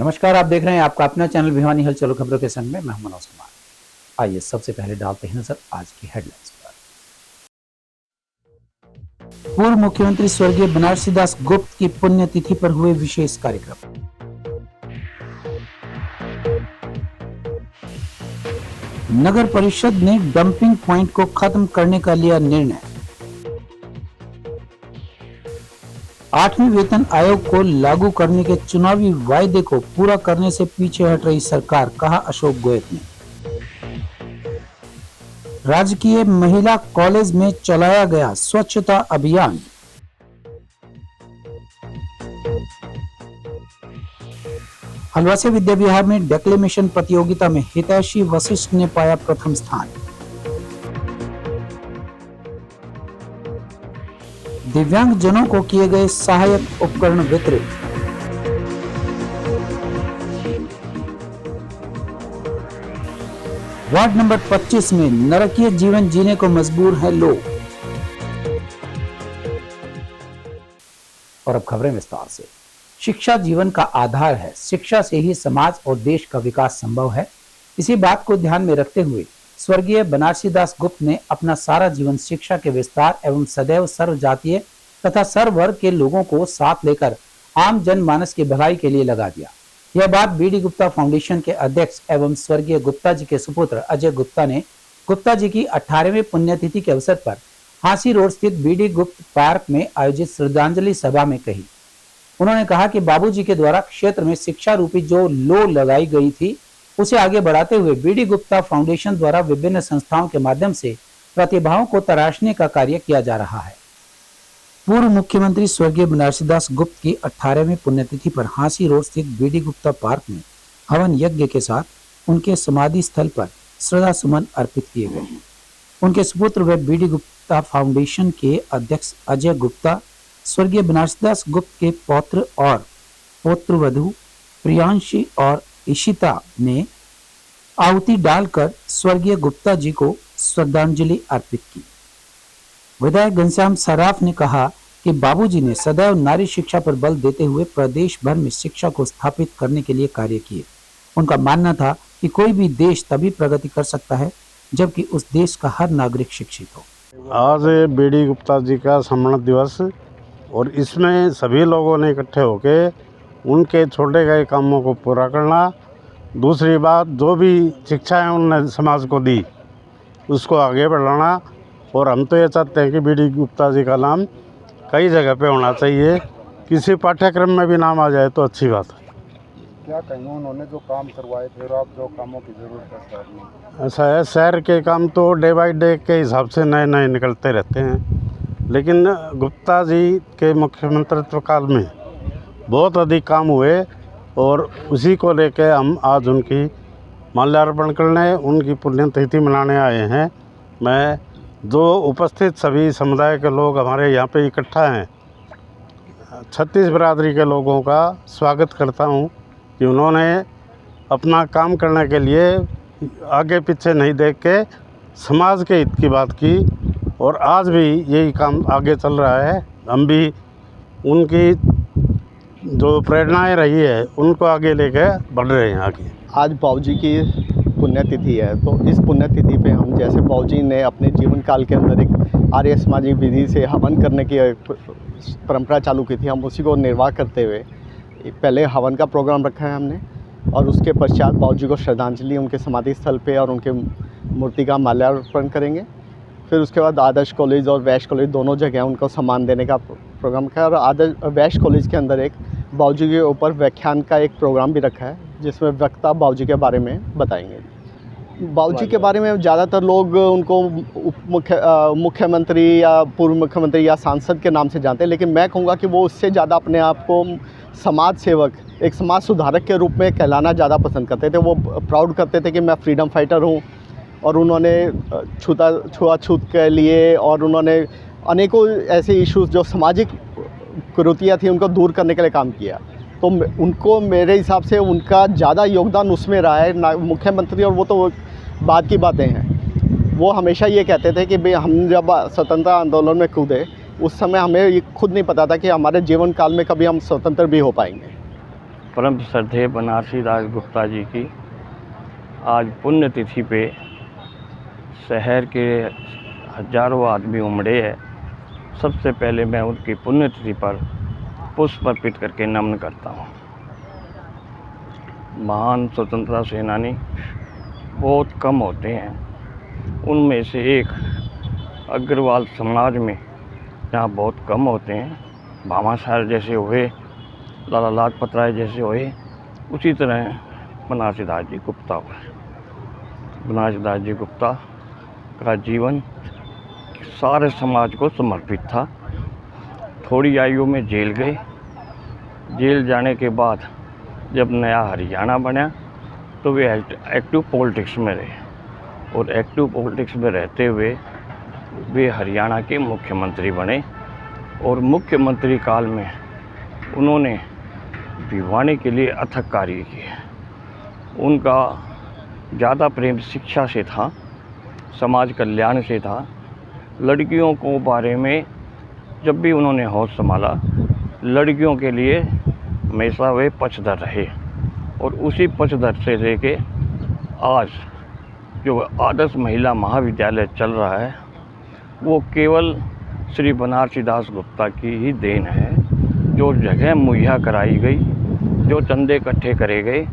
नमस्कार, आप देख रहे हैं आपका अपना चैनल भिवानी हलचल खबरों के संग में मैं हूं मनोज कुमार। आइए सबसे पहले डालते हैं नजर आज की हेडलाइंस पर। पूर्व मुख्यमंत्री स्वर्गीय बनारसी दास गुप्त की पुण्यतिथि पर हुए विशेष कार्यक्रम। नगर परिषद ने डंपिंग पॉइंट को खत्म करने का लिया निर्णय। 8वें वेतन आयोग को लागू करने के चुनावी वायदे को पूरा करने से पीछे हट रही सरकार, कहा अशोक गोयत ने। राजकीय महिला कॉलेज में चलाया गया स्वच्छता अभियान। हलवासी विद्या विहार में डेक्लेमेशन प्रतियोगिता में हितैषी वशिष्ठ ने पाया प्रथम स्थान। दिव्यांग जनों को किए गए सहायक उपकरण वितरित। वार्ड नंबर 25 में नरकीय जीवन जीने को मजबूर हैं लोग। और अब खबरें विस्तार से। शिक्षा जीवन का आधार है। शिक्षा से ही समाज और देश का विकास संभव है। इसी बात को ध्यान में रखते हुए स्वर्गीय बनारसी दास गुप्त ने अपना सारा जीवन शिक्षा के विस्तार एवं सदैव सर्व जातीय तथा सर्व वर्ग के लोगों को साथ लेकर आम जनमानस की भलाई के लिए लगा दिया। यह बात बीडी गुप्ता फाउंडेशन के अध्यक्ष एवं स्वर्गीय गुप्ता जी के सुपुत्र अजय गुप्ता ने गुप्ता जी की 18वीं पुण्यतिथि के अवसर पर हांसी रोड स्थित बीडी गुप्त पार्क में आयोजित श्रद्धांजलि सभा में कही। उन्होंने कहा कि बाबूजी के द्वारा क्षेत्र में शिक्षा रूपी जो लो लगाई गई थी उसे आगे बढ़ाते हुए बीडी गुप्ता फाउंडेशन द्वारा विभिन्न संस्थाओं के माध्यम से प्रतिभाओं को तराशने का कार्य किया जा रहा है। पूर्व मुख्यमंत्री स्वर्गीय बनारसी दास गुप्त की 18वीं पुण्यतिथि पर हांसी रोड स्थित बीडी गुप्ता पार्क में हवन यज्ञ के साथ उनके समाधि स्थल पर श्रद्धा सुमन अर्पित किए गए हैं। उनके सुपुत्र व बीडी गुप्ता फाउंडेशन के अध्यक्ष अजय गुप्ता स्वर्गीय बनारसी दास गुप्त के पौत्र और पौत्रवधू प्रियांशी और इशिता ने आहुति डालकर स्वर्गीय गुप्ता जी को श्रद्धांजलि अर्पित की। विधायक घनश्याम सराफ ने कहा कि बाबूजी ने सदैव नारी शिक्षा पर बल देते हुए प्रदेश भर में शिक्षा को स्थापित करने के लिए कार्य किए। उनका मानना था कि कोई भी देश तभी प्रगति कर सकता है जबकि उस देश का हर नागरिक शिक्षित हो। आज बीडी गुप्ता जी का स्मरण दिवस और इसमें सभी लोगों ने इकट्ठे होकर उनके छोड़े गए कामों को पूरा करना। दूसरी बात, जो भी शिक्षाएं उन्होंने समाज को दी उसको आगे बढ़ाना। और हम तो ये चाहते हैं कि बीडी गुप्ता जी का नाम कई जगह पे होना चाहिए। किसी पाठ्यक्रम में भी नाम आ जाए तो अच्छी बात है। क्या कहेंगे उन्होंने जो काम करवाए थे और अब जो कामों की ज़रूरत है शहर में? ऐसा है, शहर के काम तो डे बाई डे के हिसाब से नए नए निकलते रहते हैं, लेकिन गुप्ता जी के मुख्यमंत्रित्व काल में बहुत अधिक काम हुए और उसी को लेकर हम आज उनकी माल्यार्पण करने, उनकी पुण्यतिथि मनाने आए हैं। मैं जो उपस्थित सभी समुदाय के लोग हमारे यहाँ पे इकट्ठा हैं, 36 बिरादरी के लोगों का स्वागत करता हूँ कि उन्होंने अपना काम करने के लिए आगे पीछे नहीं देख के समाज के हित की बात की और आज भी यही काम आगे चल रहा है। हम भी उनकी जो प्रेरणाएं रही है उनको आगे लेके बढ़ रहे हैं आगे। आज बाबूजी की पुण्यतिथि है, तो इस पुण्यतिथि पे हम जैसे बाबूजी ने अपने जीवन काल के अंदर एक आर्य सामाजिक विधि से हवन करने की परंपरा चालू की थी, हम उसी को निर्वाह करते हुए पहले हवन का प्रोग्राम रखा है हमने और उसके पश्चात बाबूजी को श्रद्धांजलि उनके समाधि स्थल पे और उनके मूर्ति का माल्यार्पण करेंगे। फिर उसके बाद आदर्श कॉलेज और वैश्य कॉलेज दोनों जगह उनको सम्मान देने का प्रोग्राम रखा है और आदर्श वैश्य कॉलेज के अंदर एक बाबूजी के ऊपर व्याख्यान का एक प्रोग्राम भी रखा है जिसमें वक्ता बाबूजी के बारे में बताएंगे। बाबूजी के बारे में ज़्यादातर लोग उनको मुख्यमंत्री या पूर्व मुख्यमंत्री या सांसद के नाम से जानते हैं, लेकिन मैं कहूँगा कि वो उससे ज़्यादा अपने आप को समाज सेवक, एक समाज सुधारक के रूप में कहलाना ज़्यादा पसंद करते थे। वो प्राउड करते थे कि मैं फ्रीडम फाइटर हूँ और उन्होंने छुआछूत के लिए और उन्होंने अनेकों ऐसे इश्यूज़ जो सामाजिक कुरीतियाँ थी उनको दूर करने के लिए काम किया। तो उनको मेरे हिसाब से उनका ज़्यादा योगदान उसमें रहा है ना मुख्यमंत्री, और वो तो बाद की बातें हैं। वो हमेशा ये कहते थे कि भाई हम जब स्वतंत्रता आंदोलन में कूदे उस समय हमें ये खुद नहीं पता था कि हमारे जीवन काल में कभी हम स्वतंत्र भी हो पाएंगे। परम श्रद्धेय बनारसी दास गुप्ता जी की आज पुण्यतिथि पे शहर के हजारों आदमी उमड़े हैं। सबसे पहले मैं उनकी पुण्यतिथि पर पुष्प अर्पित करके नमन करता हूँ। महान स्वतंत्रता सेनानी बहुत कम होते हैं, उनमें से एक अग्रवाल समाज में जहाँ बहुत कम होते हैं, भामा साहब जैसे हुए, लाला लाजपत राय जैसे हुए, उसी तरह बनारसी दास जी गुप्ता हुए। बनारसी दास जी गुप्ता का जीवन सारे समाज को समर्पित था। थोड़ी आयु में जेल गए। जेल जाने के बाद जब नया हरियाणा बना तो वे एक्टिव पॉलिटिक्स में रहे और एक्टिव पॉलिटिक्स में रहते हुए वे हरियाणा के मुख्यमंत्री बने और मुख्यमंत्री काल में उन्होंने भिवानी के लिए अथक कार्य किए। उनका ज़्यादा प्रेम शिक्षा से था, समाज कल्याण से था। लड़कियों को बारे में जब भी उन्होंने होश संभाला, लड़कियों के लिए हमेशा वे पक्षधर रहे और उसी पक्षधर से लेके आज जो आदर्श महिला महाविद्यालय चल रहा है वो केवल श्री बनारसी दास गुप्ता की ही देन है। जो जगह मुहैया कराई गई, जो चंदे इकट्ठे करे गए,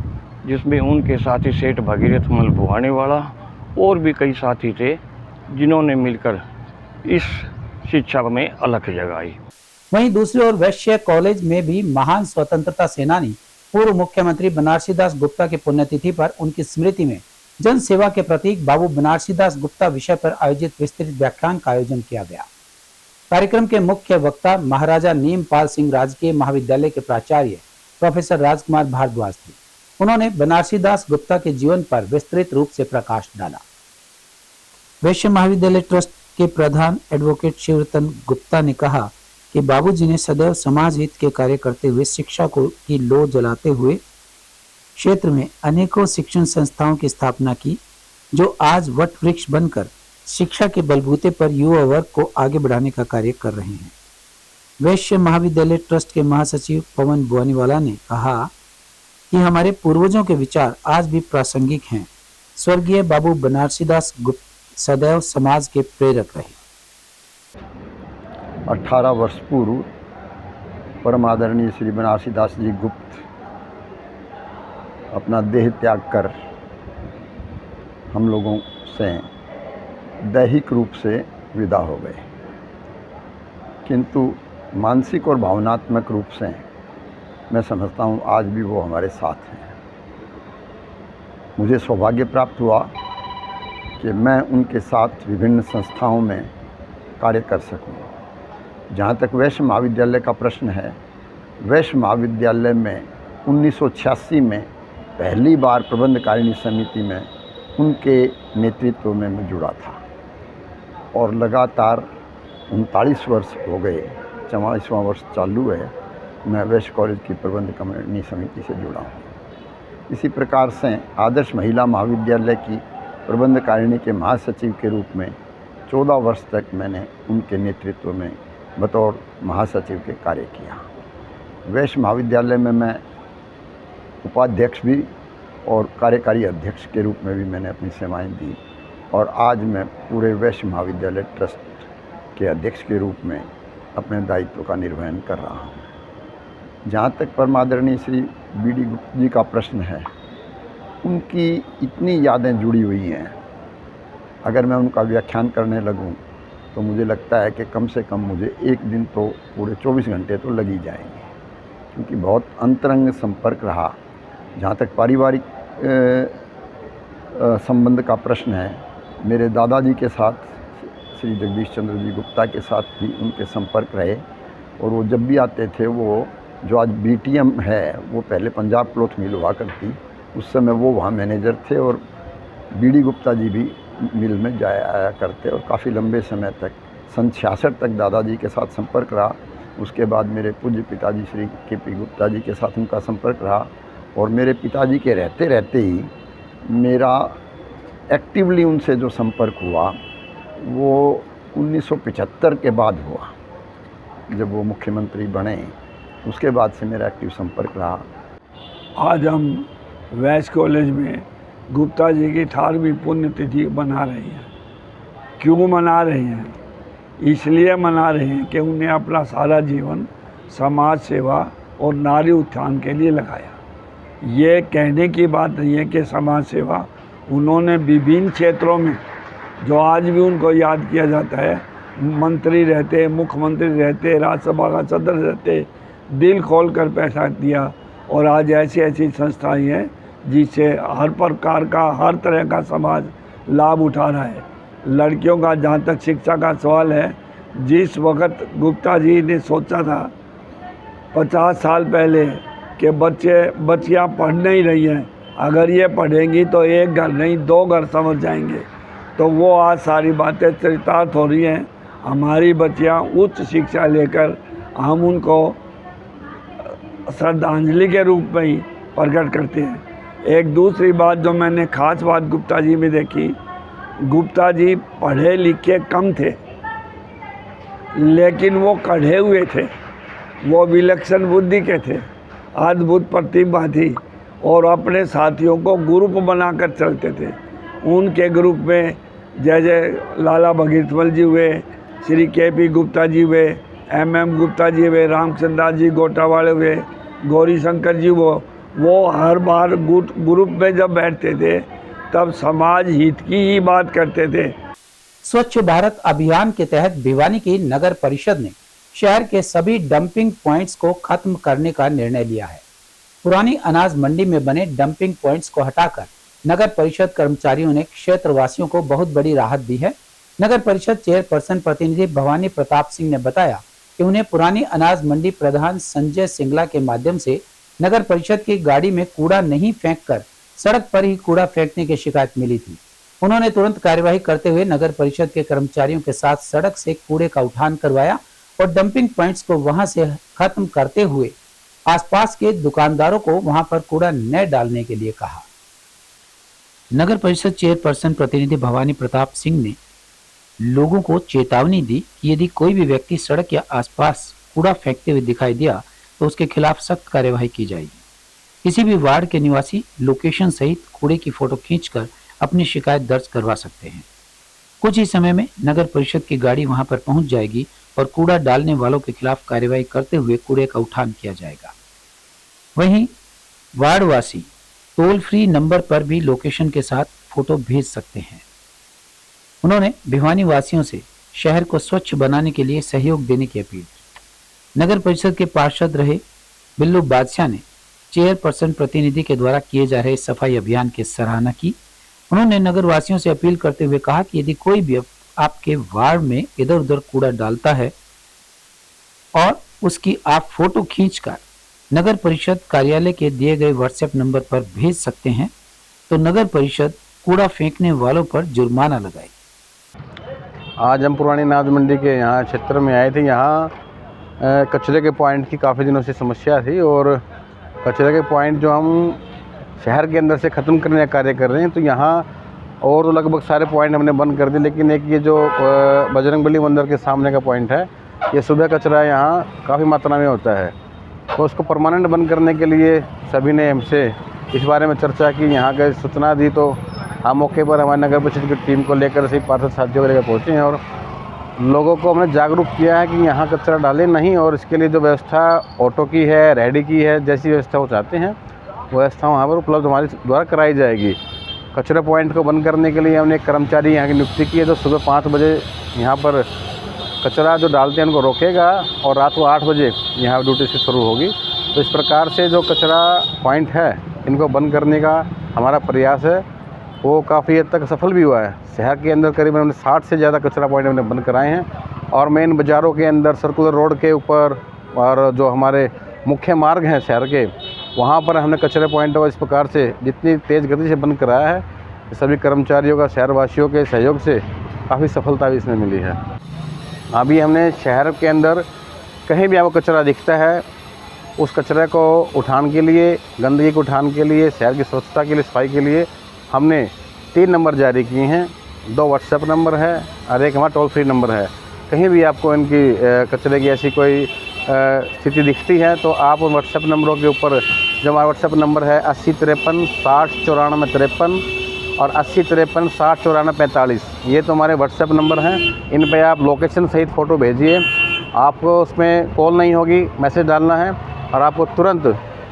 जिसमें उनके साथी सेठ भगीरथ मल भुआनेवाला और भी कई साथी थे जिन्होंने मिलकर इस शिक्षा में अलख जगाई। वहीं दूसरी ओर वैश्य कॉलेज में भी महान स्वतंत्रता सेनानी पूर्व मुख्यमंत्री बनारसी दास गुप्ता की पुण्यतिथि पर उनकी स्मृति में जन सेवा के प्रतीक बाबू बनारसी दास गुप्ता विषय पर आयोजित विस्तृत व्याख्यान का आयोजन किया गया। कार्यक्रम के मुख्य वक्ता महाराजा नीमपाल सिंह राजकीय महाविद्यालय के प्राचार्य प्रोफेसर राजकुमार भारद्वाज थे। उन्होंने बनारसी दास गुप्ता के जीवन पर विस्तृत रूप से प्रकाश डाला। वैश्य महाविद्यालय ट्रस्ट के प्रधान एडवोकेट शिवरतन गुप्ता ने कहा कि बाबूजी ने सदैव समाज हित के कार्य करते हुए शिक्षा को की लो जलाते हुए क्षेत्र में अनेकों शिक्षण संस्थाओं की स्थापना की, जो आज वट वृक्ष बनकर शिक्षा के बलबूते पर युवा वर्ग को आगे बढ़ाने का कार्य कर रहे हैं। वैश्य महाविद्यालय ट्रस्ट के महासचिव पवन बुआनीवाला ने कहा कि हमारे पूर्वजों के विचार आज भी प्रासंगिक हैं। स्वर्गीय बाबू बनारसी दास गुप्ता सदैव समाज के प्रेरक रहे। 18 वर्ष पूर्व परम आदरणीय श्री बनारसी दास जी गुप्त अपना देह त्याग कर हम लोगों से दैहिक रूप से विदा हो गए, किंतु मानसिक और भावनात्मक रूप से मैं समझता हूँ आज भी वो हमारे साथ हैं। मुझे सौभाग्य प्राप्त हुआ कि मैं उनके साथ विभिन्न संस्थाओं में कार्य कर सकूं। जहाँ तक वैश्य महाविद्यालय का प्रश्न है, वैश्य महाविद्यालय में 1986 में पहली बार प्रबंधकारिणी समिति में उनके नेतृत्व में मैं जुड़ा था और लगातार 39 वर्ष हो गए, 44वां वर्ष चालू है, मैं वैश्य कॉलेज की प्रबंधकारिणी समिति से जुड़ा हूँ। इसी प्रकार से आदर्श महिला महाविद्यालय की प्रबंधकारिणी के महासचिव के रूप में 14 वर्ष तक मैंने उनके नेतृत्व में बतौर महासचिव के कार्य किया। वैश्य महाविद्यालय में मैं उपाध्यक्ष भी और कार्यकारी अध्यक्ष के रूप में भी मैंने अपनी सेवाएं दी और आज मैं पूरे वैश्य महाविद्यालय ट्रस्ट के अध्यक्ष के रूप में अपने दायित्व का निर्वहन कर रहा हूँ। जहाँ तक परमादरणीय श्री बी.डी. गुप्ता जी का प्रश्न है, उनकी इतनी यादें जुड़ी हुई हैं, अगर मैं उनका व्याख्यान करने लगूं तो मुझे लगता है कि कम से कम मुझे एक दिन तो पूरे 24 घंटे तो लग ही जाएंगे, क्योंकि बहुत अंतरंग संपर्क रहा। जहाँ तक पारिवारिक संबंध का प्रश्न है, मेरे दादाजी के साथ श्री जगदीश चंद्र जी गुप्ता के साथ भी उनके संपर्क रहे और वो जब भी आते थे, वो जो आज बीटीएम है वो पहले पंजाब क्लॉथ मिल हुआ करती, उस समय वो वहाँ मैनेजर थे और बी.डी. गुप्ता जी भी मिल में जाया आया करते और काफ़ी लंबे समय तक सन 66 तक दादाजी के साथ संपर्क रहा। उसके बाद मेरे पूज्य पिताजी श्री के.पी. गुप्ता जी के साथ उनका संपर्क रहा और मेरे पिताजी के रहते रहते ही मेरा एक्टिवली उनसे जो संपर्क हुआ वो 1975 के बाद हुआ, जब वो मुख्यमंत्री बने। उसके बाद से मेरा एक्टिव संपर्क रहा। आज हम वैस कॉलेज में गुप्ता जी की 18वीं पुण्यतिथि मना रहे हैं। क्यों मना रहे हैं? इसलिए मना रहे हैं कि उन्हें अपना सारा जीवन समाज सेवा और नारी उत्थान के लिए लगाया। ये कहने की बात नहीं है कि समाज सेवा उन्होंने विभिन्न क्षेत्रों में, जो आज भी उनको याद किया जाता है, मंत्री रहते, मुख्यमंत्री रहते, राज्यसभा का सदस्य रहते, दिल खोल कर पैसा दिया। और आज ऐसी ऐसी संस्थाएं हैं जिससे हर प्रकार का, हर तरह का समाज लाभ उठा रहा है। लड़कियों का जहाँ तक शिक्षा का सवाल है, जिस वक्त गुप्ता जी ने सोचा था 50 साल पहले कि बच्चियाँ पढ़ नहीं रही हैं, अगर ये पढ़ेंगी तो एक घर नहीं 2 घर समझ जाएंगे, तो वो आज सारी बातें चरितार्थ हो रही हैं। हमारी बच्चियाँ उच्च शिक्षा लेकर हम उनको श्रद्धांजलि के रूप में ही प्रकट करते हैं। एक दूसरी बात जो मैंने खास बात गुप्ता जी में देखी, गुप्ता जी पढ़े लिखे कम थे, लेकिन वो कढ़े हुए थे, वो विलक्षण बुद्धि के थे, अद्भुत प्रतिभा थी और अपने साथियों को ग्रुप बनाकर चलते थे। उनके ग्रुप में जैसे लाला भगीरथमल जी हुए, श्री के.पी. गुप्ता जी हुए, M.M. गुप्ता जी हुए, रामचंद्र दास जी गोटावाले हुए, गौरी शंकर जी वो हर बार ग्रुप में जब बैठते थे तब समाज हित की ही बात करते थे। स्वच्छ भारत अभियान के तहत भिवानी की नगर परिषद ने शहर के सभी डंपिंग पॉइंट्स को खत्म करने का निर्णय लिया है। पुरानी अनाज मंडी में बने डंपिंग पॉइंट्स को हटाकर नगर परिषद कर्मचारियों ने क्षेत्रवासियों को बहुत बड़ी राहत दी है। नगर परिषद चेयरपर्सन प्रतिनिधि भवानी प्रताप सिंह ने बताया कि उन्हें पुरानी अनाज मंडी प्रधान संजय सिंगला के माध्यम से नगर परिषद की गाड़ी में कूड़ा नहीं फेंककर सड़क पर ही कूड़ा फेंकने की शिकायत मिली थी। उन्होंने तुरंत कार्यवाही करते हुए नगर परिषद के कर्मचारियों के साथ सड़क से कूड़े का उठान करवाया और डंपिंग पॉइंट्स को वहां से खत्म करते हुए आसपास के दुकानदारों को वहां पर कूड़ा न डालने के लिए कहा। नगर परिषद चेयरपर्सन प्रतिनिधि भवानी प्रताप सिंह ने लोगों को चेतावनी दी कि यदि कोई भी व्यक्ति सड़क या आसपास कूड़ा फेंकते हुए दिखाई दिया तो उसके खिलाफ सख्त कार्यवाही की जाएगी। किसी भी वार्ड के निवासी लोकेशन सहित कूड़े की फोटो खींचकर अपनी शिकायत दर्ज करवा सकते हैं। कुछ ही समय में नगर परिषद की गाड़ी वहां पर पहुंच जाएगी और कूड़ा डालने वालों के खिलाफ कार्यवाही करते हुए कूड़े का उठान किया जाएगा। वहीं वार्डवासी टोल फ्री नंबर पर भी लोकेशन के साथ फोटो भेज सकते हैं। उन्होंने भिवानी वासियों से शहर को स्वच्छ बनाने के लिए सहयोग देने की अपील। नगर परिषद के पार्षद रहे बिल्लू बादशाह ने चेयरपर्सन प्रतिनिधि के द्वारा किए जा रहे सफाई अभियान की सराहना की। उन्होंने नगर वासियों से अपील करते हुए कहा कि यदि कोई भी आपके वार्ड में इधर उधर कूड़ा डालता है और उसकी आप फोटो खींचकर नगर परिषद कार्यालय के दिए गए व्हाट्सएप नंबर पर भेज सकते हैं तो नगर परिषद कूड़ा फेंकने वालों पर जुर्माना लगाएगी। आज हम पुरानी अनाज मंडी के यहाँ क्षेत्र में आए थे। यहाँ कचरे के पॉइंट की काफ़ी दिनों से समस्या थी और कचरे के पॉइंट जो हम शहर के अंदर से ख़त्म करने का कार्य कर रहे हैं, तो यहाँ और तो लगभग सारे पॉइंट हमने बंद कर दिए, लेकिन एक ये जो बजरंगबली मंदिर के सामने का पॉइंट है, ये सुबह कचरा यहाँ काफ़ी मात्रा में होता है, तो उसको परमानेंट बंद करने के लिए सभी ने हमसे इस बारे में चर्चा की, यहाँ के सूचना दी। तो हम मौके पर हमारे नगर परिषद की टीम को लेकर सही पार्षद साथियों को लेकर पहुँचे हैं और लोगों को हमने जागरूक किया है कि यहाँ कचरा डालें नहीं, और इसके लिए जो व्यवस्था ऑटो की है, रेहड़ी की है, जैसी व्यवस्था वो चाहते हैं वो व्यवस्था वहाँ पर उपलब्ध हमारे द्वारा कराई जाएगी। कचरा पॉइंट को बंद करने के लिए हमने एक कर्मचारी यहाँ की नियुक्ति की है जो सुबह 5 बजे यहाँ पर कचरा जो डालते हैं उनको रोकेगा और रात को 8 बजे यहाँ ड्यूटी से शुरू होगी। तो इस प्रकार से जो कचरा पॉइंट है इनको बंद करने का हमारा प्रयास है, वो काफ़ी हद तक सफल भी हुआ है। शहर के अंदर करीबन हमने 60 से ज़्यादा कचरा पॉइंट हमने बंद कराए हैं और मेन बाज़ारों के अंदर, सर्कुलर रोड के ऊपर और जो हमारे मुख्य मार्ग हैं शहर के, वहाँ पर हमने कचरे पॉइंट को इस प्रकार से जितनी तेज़ गति से बंद कराया है। सभी कर्मचारियों का, शहरवासियों के सहयोग से काफ़ी सफलता भी इसमें मिली है। अभी हमने शहर के अंदर कहीं भी आपको कचरा दिखता है, उस कचरे को उठाने के लिए, गंदगी को उठाने के लिए, शहर की स्वच्छता के लिए, सफाई के लिए हमने 3 नंबर जारी किए हैं। 2 व्हाट्सएप नंबर है और एक हमारा टोल फ्री नंबर है। कहीं भी आपको इनकी कचरे की ऐसी कोई स्थिति दिखती है तो आप उन व्हाट्सएप नंबरों के ऊपर जो हमारा व्हाट्सएप नंबर है 8053 60 94 53 और 8053 60 94 45, ये तो हमारे व्हाट्सएप नंबर हैं। इन पे आप लोकेशन सहित फ़ोटो भेजिए। आपको उसमें कॉल नहीं होगी, मैसेज डालना है और आपको तुरंत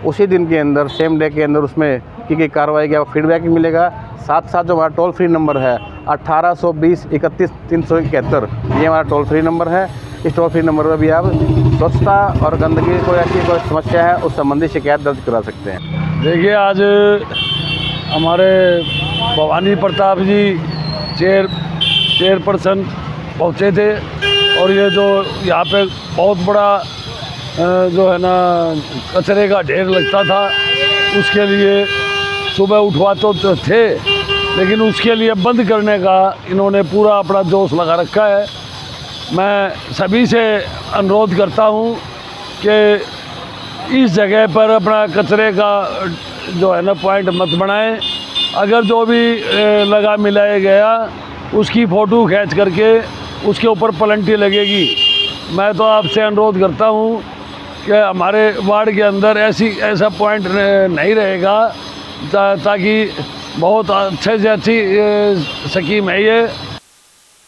उसी दिन के अंदर, सेम डे के अंदर उसमें की कार्रवाई का फीडबैक मिलेगा। साथ साथ जो हमारा टोल फ्री नंबर है 1820 31 371, ये हमारा टोल फ्री नंबर है। इस टोल फ्री नंबर पर भी आप स्वच्छता और गंदगी कोई ऐसी कोई समस्या है उस संबंधी शिकायत दर्ज करा सकते हैं। देखिए, आज हमारे भवानी प्रताप जी चेयरपर्सन पहुँचे थे और ये जो यहाँ पे बहुत बड़ा जो है ना कचरे का ढेर लगता था, उसके लिए सुबह उठवाते तो थे, लेकिन उसके लिए बंद करने का इन्होंने पूरा अपना जोश लगा रखा है। मैं सभी से अनुरोध करता हूँ कि इस जगह पर अपना कचरे का जो है ना पॉइंट मत बनाएं। अगर जो भी लगा मिलाया गया उसकी फ़ोटो खींच करके उसके ऊपर पेनल्टी लगेगी। मैं तो आपसे अनुरोध करता हूँ कि हमारे वार्ड के अंदर ऐसा पॉइंट नहीं रहेगा, ताकि बहुत अच्छे से अच्छी स्कीम है ये।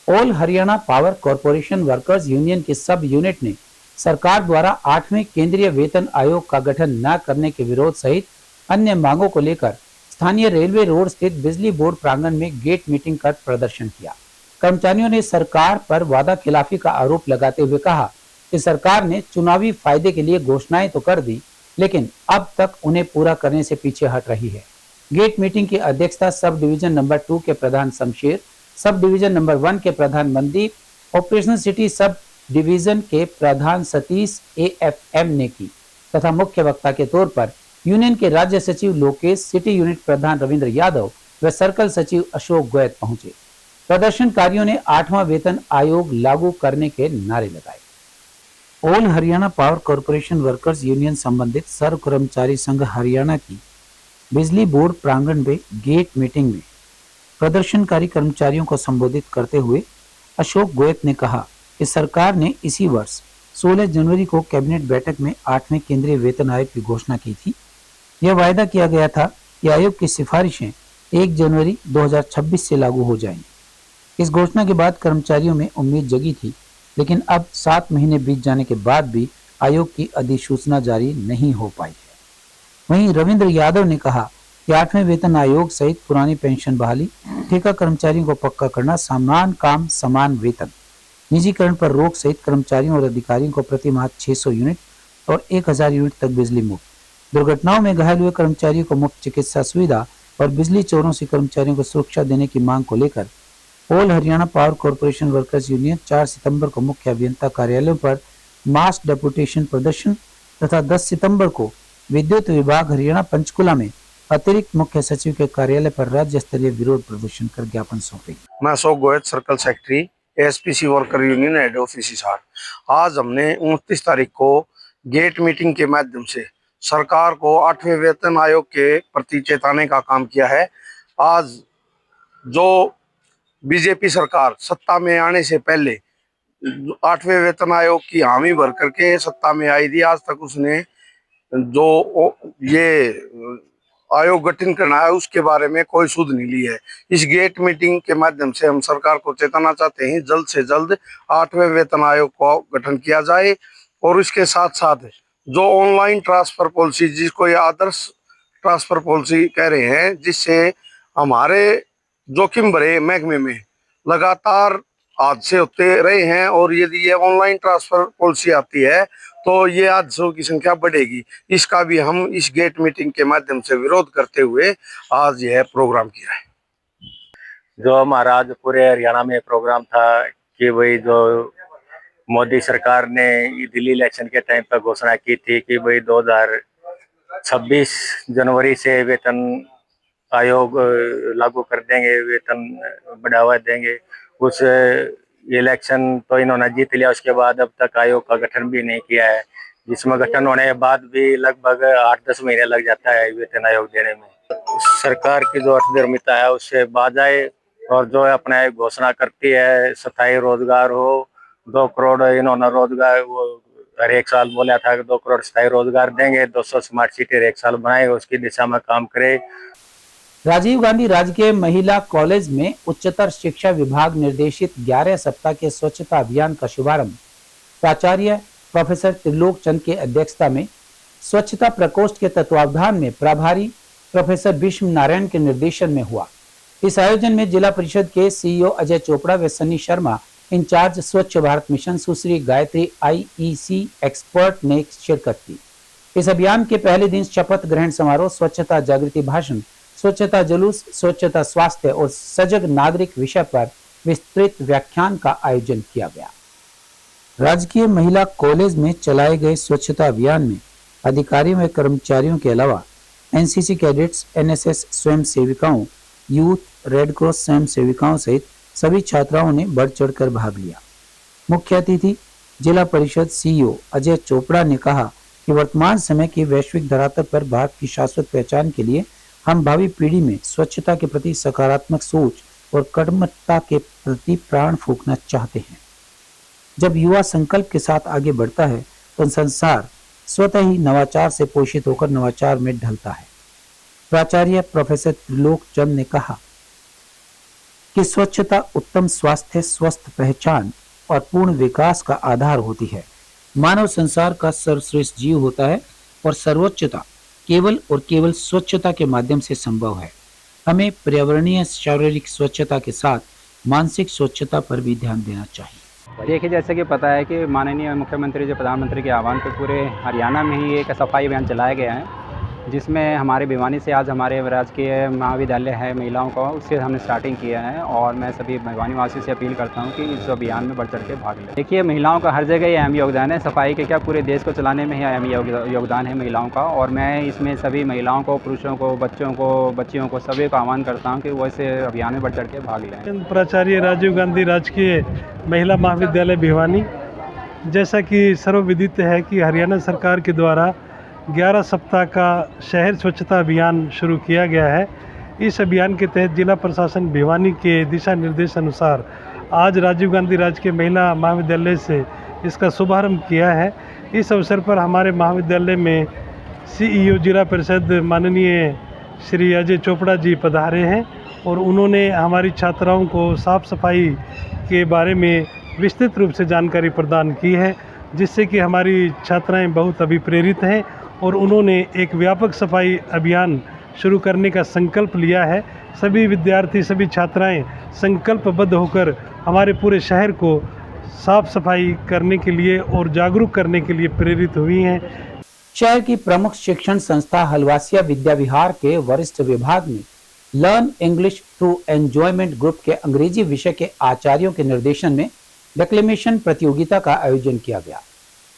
All Haryana power corporation workers union के सब यूनिट ने सरकार द्वारा 8वें केंद्रीय वेतन आयोग का गठन न करने के विरोध सहित अन्य मांगों को लेकर स्थानीय रेलवे रोड स्थित बिजली बोर्ड प्रांगण में गेट मीटिंग कर प्रदर्शन किया। कर्मचारियों ने सरकार पर वादा खिलाफी का आरोप लगाते हुए कहा कि सरकार ने चुनावी फायदे के लिए घोषणाएं तो कर दी, लेकिन अब तक उन्हें पूरा करने से पीछे हट रही है। गेट मीटिंग की अध्यक्षता सब डिवीजन नंबर 2 के प्रधान शमशेर, सब डिवीजन नंबर 1 के प्रधान Mandeep, operational city sub division के प्रधान सतीश AFM ने की तथा मुख्य वक्ता के तौर पर यूनियन के राज्य सचिव लोकेश, सिटी यूनिट प्रधान रविंद्र यादव व सर्कल सचिव अशोक गोयत पहुंचे। प्रदर्शनकारियों ने 8वां वेतन आयोग लागू करने के नारे लगाए। All Haryana power corporation workers union संबंधित सर्व कर्मचारी संघ हरियाणा की बिजली बोर्ड प्रांगण में गेट मीटिंग में प्रदर्शनकारी कर्मचारियों को संबोधित करते हुए अशोक गोयत ने कहा कि सरकार ने इसी वर्ष 16 जनवरी को कैबिनेट बैठक में 8वें केंद्रीय वेतन आयोग की घोषणा की थी। यह वायदा किया गया था कि आयोग की सिफारिशें 1 जनवरी 2026 से लागू हो जाएंगी। इस घोषणा के बाद कर्मचारियों में उम्मीद जगी थी, लेकिन अब 7 महीने बीत जाने के बाद भी आयोग की अधिसूचना जारी नहीं हो पाई है। वहीं रविंद्र यादव ने कहा कि 8वें वेतन आयोग सहित पुरानी पेंशन बहाली, ठेका कर्मचारियों को पक्का करना, समान काम समान वेतन, निजीकरण पर रोक सहित कर्मचारियों और अधिकारियों को प्रति माह 600 यूनिट और 1000 यूनिट तक बिजली मुफ्त, दुर्घटनाओं में घायल हुए कर्मचारियों को मुफ्त चिकित्सा सुविधा और बिजली चोरों से कर्मचारियों को सुरक्षा देने की मांग को लेकर all Haryana power corporation workers union 4 सितंबर को मुख्य अभियंता कार्यालयों पर मास डेपुटेशन प्रदर्शन तथा 10 सितंबर को विद्युत विभाग हरियाणा पंचकुला में अतिरिक्त मुख्य सचिव के कार्यालय पर राज्य स्तरीय विरोध प्रदर्शन कर ज्ञापन सौंपेगी। मैं Ashok Goyat, circle secretary ASPC worker union head office Hisar. आज हमने 29 तारीख को गेट मीटिंग के माध्यम से सरकार को 8वें वेतन आयोग के प्रति चेताने का काम किया है। आज जो बीजेपी सरकार सत्ता में आने से पहले 8वें वेतन आयोग की हामी भर करके सत्ता में आई थी, आज तक उसने जो ये आयोग गठन करना है उसके बारे में कोई सुध नहीं ली है। इस गेट मीटिंग के माध्यम से हम सरकार को चेताना चाहते हैं, जल्द से जल्द 8वें वेतन आयोग को गठन किया जाए और इसके साथ साथ जो ऑनलाइन ट्रांसफर पॉलिसी, जिसको ये आदर्श ट्रांसफर पॉलिसी कह रहे हैं, जिससे हमारे जोखिम भरे महकमे में लगातार हादसे होते रहे हैं और यदि ये ऑनलाइन ट्रांसफर पॉलिसी आती है तो ये हादसों की संख्या बढ़ेगी। इसका भी हम इस गेट मीटिंग के माध्यम से विरोध करते हुए आज यह प्रोग्राम किया है। जो हमारा आज पूरे हरियाणा में प्रोग्राम था कि भाई जो मोदी सरकार ने दिल्ली इलेक्शन के टाइम पर घोषणा की थी कि भाई 2026 जनवरी से वेतन आयोग लागू कर देंगे, वेतन बढ़ावा देंगे। उस इलेक्शन तो इन्होंने जीत लिया, उसके बाद अब तक आयोग का गठन भी नहीं किया है, जिसमें गठन होने के बाद भी लगभग 8-10 महीने लग जाता है वेतन आयोग देने में। सरकार की जो अर्थधर्मिता है उससे बाज आए और जो अपने घोषणा करती है स्थायी रोजगार हो, 2 करोड़ इन्होंने रोजगार वो और 1 साल बोला था कि 2 करोड़ स्थायी रोजगार देंगे, 200 स्मार्ट सिटी 1 साल बनाएंगे, उसकी दिशा में काम करे। राजीव गांधी राजकीय महिला कॉलेज में उच्चतर शिक्षा विभाग निर्देशित 11 सप्ताह के स्वच्छता अभियान का शुभारंभ प्राचार्य प्रोफेसर त्रिलोक चंद के अध्यक्षता में स्वच्छता प्रकोष्ठ के तत्वावधान में प्रभारी प्रोफेसर भीष्म नारायण के निर्देशन में हुआ। इस आयोजन में जिला परिषद के सीईओ अजय चोपड़ा व सन्नी शर्मा, इंचार्ज स्वच्छ भारत मिशन सुश्री गायत्री IEC एक्सपर्ट ने शिरकत की। इस अभियान के पहले दिन शपथ ग्रहण समारोह, स्वच्छता जागृति भाषण, स्वच्छता जुलूस, स्वच्छता स्वास्थ्य और सजग नागरिक विषय पर विस्तृत व्याख्यान का आयोजन किया गया। राजकीय महिला कॉलेज में चलाए गए स्वच्छता अभियान में अधिकारियों व कर्मचारियों के अलावा NCC कैडेट्स, NSS स्वयं सेविकाओं, यूथ, रेड क्रॉस स्वयं सेविकाओं सहित सभी छात्राओं ने बढ़ चढ़कर भाग लिया। मुख्य अतिथि जिला परिषद CEO अजय चोपड़ा ने कहा कि वर्तमान समय की वैश्विक धरातल पर भारत की शाश्वत पहचान के लिए हम भावी पीढ़ी में स्वच्छता के प्रति सकारात्मक सोच और कर्मठता के प्रति प्राण फूंकना चाहते हैं। जब युवा संकल्प के साथ आगे बढ़ता है तो संसार स्वतः ही नवाचार से पोषित होकर नवाचार में ढलता है। प्राचार्य प्रोफेसर त्रिलोक चंद ने कहा कि स्वच्छता उत्तम स्वास्थ्य, स्वस्थ पहचान और पूर्ण विकास का आधार होती है। मानव संसार का सर्वश्रेष्ठ जीव होता है और सर्वोच्चता केवल और केवल स्वच्छता के माध्यम से संभव है। हमें पर्यावरणीय शारीरिक स्वच्छता के साथ मानसिक स्वच्छता पर भी ध्यान देना चाहिए। देखिए, जैसे कि पता है कि माननीय मुख्यमंत्री जी प्रधानमंत्री के आह्वान पर पूरे हरियाणा में ही एक सफाई अभियान चलाया गया है, जिसमें हमारे भिवानी से आज हमारे राजकीय महाविद्यालय है महिलाओं का, उससे हमने स्टार्टिंग किया है। और मैं सभी भिवानी वासियों से अपील करता हूं कि इस अभियान में बढ़ चढ़ के भाग लें। देखिए, महिलाओं का हर जगह अहम योगदान है, सफाई के क्या पूरे देश को चलाने में ही अहम योगदान है महिलाओं का। और मैं इसमें सभी महिलाओं को, पुरुषों को, बच्चों को, बच्चियों को सभी का आह्वान करता हूँ कि वो इस अभियान में बढ़ चढ़ के भाग लें। प्राचार्य राजीव गांधी राजकीय महिला महाविद्यालय भिवानी, जैसा कि सर्वविदित है कि हरियाणा सरकार के द्वारा 11 सप्ताह का शहर स्वच्छता अभियान शुरू किया गया है। इस अभियान के तहत जिला प्रशासन भिवानी के दिशा निर्देश अनुसार आज राजीव गांधी राजकीय महिला महाविद्यालय से इसका शुभारंभ किया है। इस अवसर पर हमारे महाविद्यालय में CEO जिला परिषद माननीय श्री अजय चोपड़ा जी पधारे हैं और उन्होंने हमारी छात्राओं को साफ सफाई के बारे में विस्तृत रूप से जानकारी प्रदान की है, जिससे कि हमारी छात्राएं बहुत अभिप्रेरित हैं और उन्होंने एक व्यापक सफाई अभियान शुरू करने का संकल्प लिया है। सभी विद्यार्थी, सभी छात्राएं संकल्पबद्ध होकर हमारे पूरे शहर को साफ सफाई करने के लिए और जागरूक करने के लिए प्रेरित हुई हैं। शहर की प्रमुख शिक्षण संस्था हलवासिया विद्या विहार के वरिष्ठ विभाग में learn English through enjoyment group के अंग्रेजी विषय के आचार्यों के निर्देशन में डिक्लेमेशन प्रतियोगिता का आयोजन किया गया।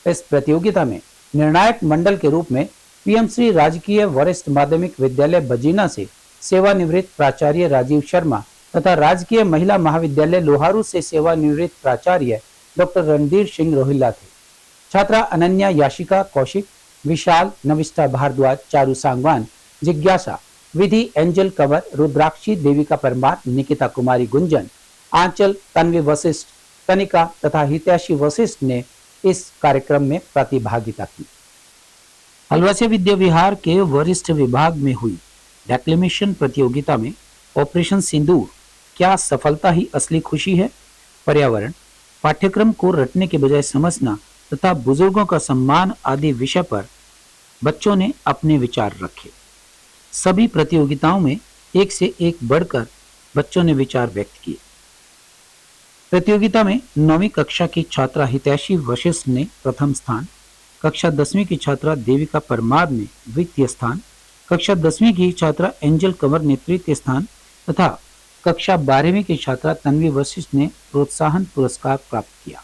इस प्रतियोगिता में निर्णायक मंडल के रूप में PM श्री राजकीय वरिष्ठ माध्यमिक विद्यालय बजीना से सेवानिवृत्त प्राचार्य राजीव शर्मा तथा राजकीय महिला महाविद्यालय लोहारू से सेवानिवृत्त प्राचार्य डॉक्टर रणधीर सिंह रोहिल्ला थे। छात्रा अनन्या याशिका कौशिक, विशाल, नविष्ठा भारद्वाज, चारू सांगवान, जिज्ञासा, विधि एंजल कंवर, रुद्राक्षी देविका परमार, निकिता कुमारी गुंजन, आंचल, तन्वी वशिष्ठ, तनिका तथा हितैषी वशिष्ठ ने इस कार्यक्रम में प्रतिभागिता की। हलवासिया विद्या विहार के वरिष्ठ विभाग में हुई डिक्लेमेशन प्रतियोगिता में ऑपरेशन सिंदूर, क्या सफलता ही असली खुशी है, पर्यावरण, पाठ्यक्रम को रटने के बजाय समझना तथा बुजुर्गों का सम्मान आदि विषय पर बच्चों ने अपने विचार रखे। सभी प्रतियोगिताओं में एक से एक बढ़कर बच्चों ने विचार व्यक्त किए। प्रतियोगिता में 9वीं कक्षा की छात्रा हितैषी वशिष्ठ ने प्रथम स्थान, कक्षा 10वीं की छात्रा देविका परमार ने द्वितीय स्थान, कक्षा 10वीं की छात्रा एंजल कंवर ने तृतीय स्थान तथा कक्षा 12वीं की छात्रा तन्वी वशिष्ठ ने प्रोत्साहन पुरस्कार प्राप्त किया।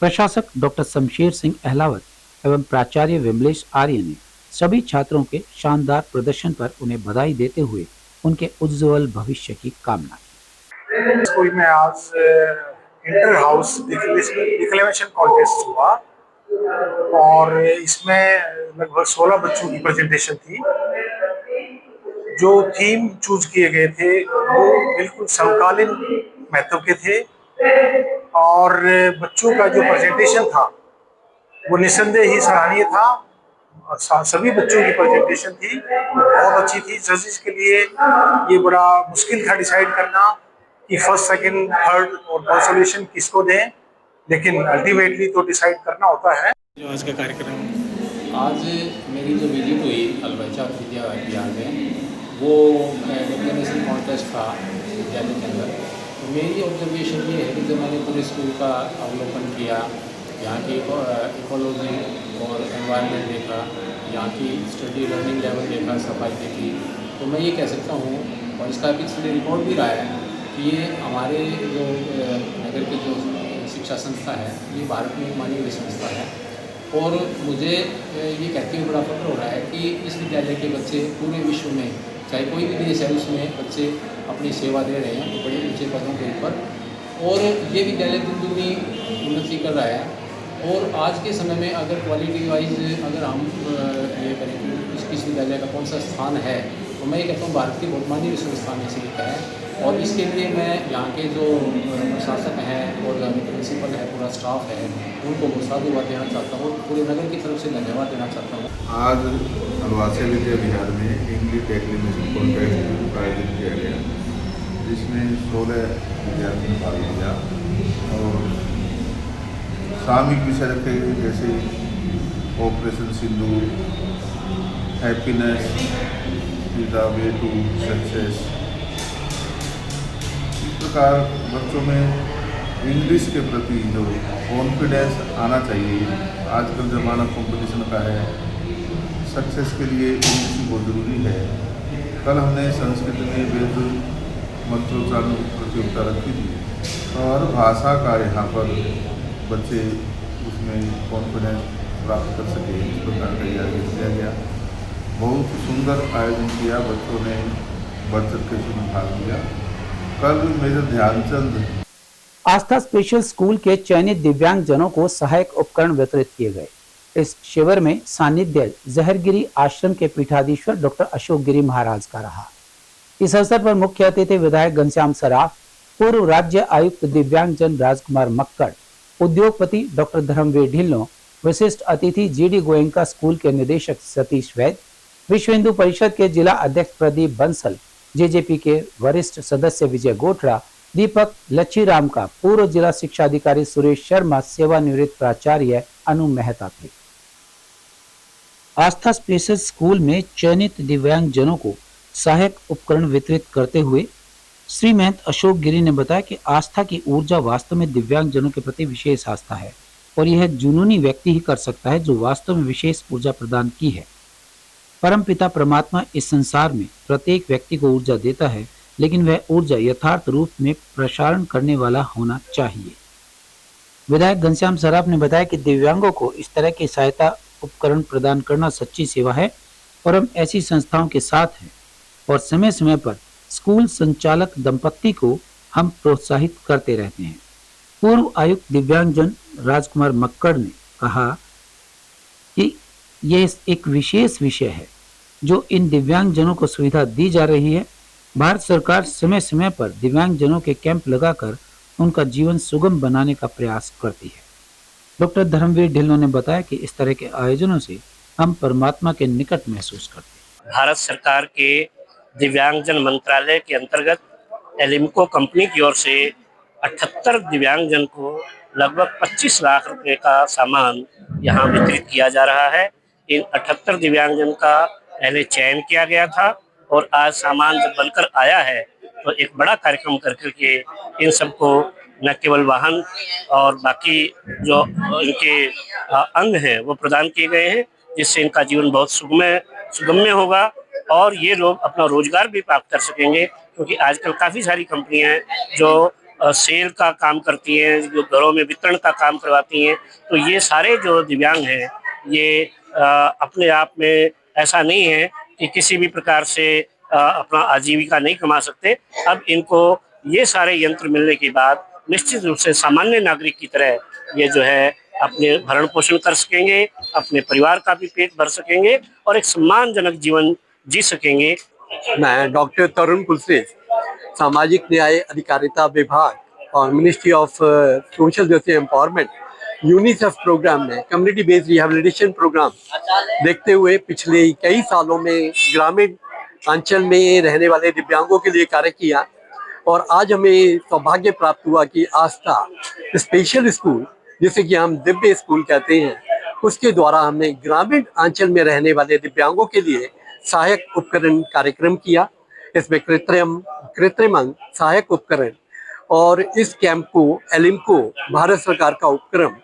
प्रशासक डॉक्टर शमशेर सिंह अहलावत एवं प्राचार्य विमलेश आर्य ने सभी छात्रों के शानदार प्रदर्शन पर उन्हें बधाई देते हुए उनके उज्जवल भविष्य की कामना की। स्कूल में आज इंटर हाउस डिक्लेमेशन कॉन्टेस्ट हुआ और इसमें लगभग 16 बच्चों की प्रेजेंटेशन थी। जो थीम चूज किए गए थे वो बिल्कुल समकालीन महत्व के थे और बच्चों का जो प्रेजेंटेशन था वो निस्संदेह ही सराहनीय था। सभी बच्चों की प्रेजेंटेशन थी बहुत अच्छी थी। जजेस के लिए ये बड़ा मुश्किल था डिसाइड करना कि फर्स्ट सेकंड थर्ड और कंसोलेशन किसको दें, लेकिन अल्टीमेटली तो डिसाइड करना होता है। जो आज का कार्यक्रम, आज मेरी जो विजिट हुई अलबैचा विद्यालय में, वो डिक्लेमेशन कॉन्टेस्ट था विद्यालय के अंदर। तो मेरी ऑब्जर्वेशन ये है कि जब मैंने पूरे स्कूल का अवलोकन किया, यहाँ की इकोलॉजी और एनवायरनमेंट देखा, यहाँ की स्टडी लर्निंग लेवल देखा, सफाई देखी, तो मैं ये कह सकता हूँ, और इसका पिछले रिकॉर्ड भी रहा है कि ये हमारे जो नगर की जो शिक्षा संस्था है, ये भारत में एक मानी हुई संस्था है। और मुझे ये कहते हुए बड़ा फख्र हो रहा है कि इस विद्यालय के बच्चे पूरे विश्व में, चाहे कोई भी देश है, उसमें बच्चे अपनी सेवा दे रहे हैं बड़े ऊंचे पदों के ऊपर, और ये विद्यालय दिन दुगनी उन्नति कर रहा है। और आज के समय में अगर क्वालिटी वाइज अगर हम ये करें कि किस विद्यालय का कौन सा स्थान है, तो मैं ये कहता हूँ भारत की बहुत मानी विश्वविद्यालय में से एक है। और इसके लिए मैं यहाँ के जो प्रशासक हैं और प्रिंसिपल है, पूरा स्टाफ है, उनको बहुत साधुवाद देना चाहता हूँ, पूरे नगर की तरफ से धन्यवाद देना चाहता हूँ। आज अलवासिया विद्या विहार में इंग्लिश डिक्लेमेशन कॉन्टेस्ट आयोजित किया गया, जिसमें 16 विद्यार्थियों ने भाग लिया और सामूहिक विषय रखे गए, जैसे Operation Sindoor, happiness is the way to success. इस प्रकार बच्चों में इंग्लिश के प्रति जो कॉन्फिडेंस आना चाहिए, आजकल ज़माना कंपटीशन का है, सक्सेस के लिए इंग्लिश बहुत ज़रूरी है। कल हमने संस्कृत में वेद मंत्रोच्चारण प्रतियोगिता रखी थी और भाषा का यहाँ पर बच्चे उसमें कॉन्फिडेंस प्राप्त कर सके, इस प्रकार का आयोजन किया गया। बहुत सुंदर आयोजन किया, बच्चों ने बढ़ चढ़ के उसमें भाग लिया। कल मेजर ध्यानचंद आस्था स्पेशल स्कूल के चयनित दिव्यांग जनों को सहायक उपकरण वितरित किए गए। इस शिविर में सानिध्य जहरगिरी आश्रम के पीठाधीश्वर डॉक्टर अशोक गिरी महाराज का रहा। इस अवसर पर मुख्य अतिथि विधायक घनश्याम सराफ, पूर्व राज्य आयुक्त दिव्यांगजन राजकुमार मक्कड़, उद्योगपति डॉक्टर धर्मवीर ढिल्लों, विशिष्ट अतिथि जीडी गोयनका स्कूल के निदेशक सतीश वैद, विश्व हिंदू परिषद के जिला अध्यक्ष प्रदीप बंसल, जेजेपी के वरिष्ठ सदस्य विजय गोठरा, दीपक लच्छीराम का, पूर्व जिला शिक्षा अधिकारी सुरेश शर्मा, सेवानिवृत्त प्राचार्य अनु मेहता थे। आस्था स्पेशल स्कूल में चयनित दिव्यांग जनों को सहायक उपकरण वितरित करते हुए श्री महंत अशोक गिरी ने बताया कि आस्था की ऊर्जा वास्तव में दिव्यांग जनों के प्रति विशेष आस्था है और यह जुनूनी व्यक्ति ही कर सकता है जो वास्तव में विशेष ऊर्जा प्रदान की है। परमपिता परमात्मा इस संसार में प्रत्येक व्यक्ति को ऊर्जा देता है, लेकिन वह ऊर्जा यथार्थ रूप में प्रसारण करने वाला होना चाहिए। विधायक घनश्याम सराफ ने बताया कि दिव्यांगों को इस तरह की सहायता उपकरण प्रदान करना सच्ची सेवा है और हम ऐसी संस्थाओं के साथ हैं और समय समय पर स्कूल संचालक दंपत्ति को हम प्रोत्साहित करते रहते हैं। पूर्व आयुक्त दिव्यांगजन राजकुमार मक्कड़ ने कहा कि यह एक विशेष विषय है जो इन दिव्यांगजनों को सुविधा दी जा रही है। भारत सरकार समय समय पर दिव्यांगजनों के कैंप लगाकर उनका जीवन सुगम बनाने का प्रयास करती है। डॉक्टर धर्मवीर ढिल्लों ने बताया कि इस तरह के आयोजनों से हम परमात्मा के निकट महसूस करते हैं। भारत सरकार के दिव्यांगजन मंत्रालय के अंतर्गत एलिम्को कंपनी की ओर से 78 दिव्यांगजन को लगभग 25 लाख रुपए का सामान यहाँ वितरित किया जा रहा है। इन 78 दिव्यांगजन का पहले चयन किया गया था और आज सामान जब बनकर आया है तो एक बड़ा कार्यक्रम करके इन सबको न केवल वाहन और बाकी जो इनके अंग हैं वो प्रदान किए गए हैं, जिससे इनका जीवन बहुत सुगम्य होगा और ये लोग अपना रोजगार भी प्राप्त कर सकेंगे। क्योंकि आजकल काफ़ी सारी कंपनियां हैं जो सेल का काम करती हैं, जो घरों में वितरण का काम करवाती हैं। तो ये सारे जो दिव्यांग हैं ये अपने आप में ऐसा नहीं है कि किसी भी प्रकार से अपना आजीविका नहीं कमा सकते। अब इनको ये सारे यंत्र मिलने के बाद निश्चित रूप से सामान्य नागरिक की तरह ये जो है अपने भरण पोषण कर सकेंगे, अपने परिवार का भी पेट भर सकेंगे और एक सम्मानजनक जीवन जी सकेंगे। मैं डॉक्टर तरुण कुलश्रेष्ठ, सामाजिक न्याय अधिकारिता विभाग और Ministry of Social Justice Empowerment UNICEF programme में, कम्युनिटी बेस्ड रिहेबिलिटेशन प्रोग्राम देखते हुए पिछले कई सालों में ग्रामीण अंचल में रहने वाले दिव्यांगों के लिए कार्य किया। और आज हमें सौभाग्य प्राप्त हुआ कि आस्था स्पेशल स्कूल, जिसे कि हम दिव्य स्कूल कहते हैं, उसके द्वारा हमने ग्रामीण अंचल में रहने वाले दिव्यांगों के लिए सहायक उपकरण कार्यक्रम किया। इसमें कृत्रिम अंग सहायक उपकरण और इस कैंप को एलिम्को भारत सरकार का उपक्रम,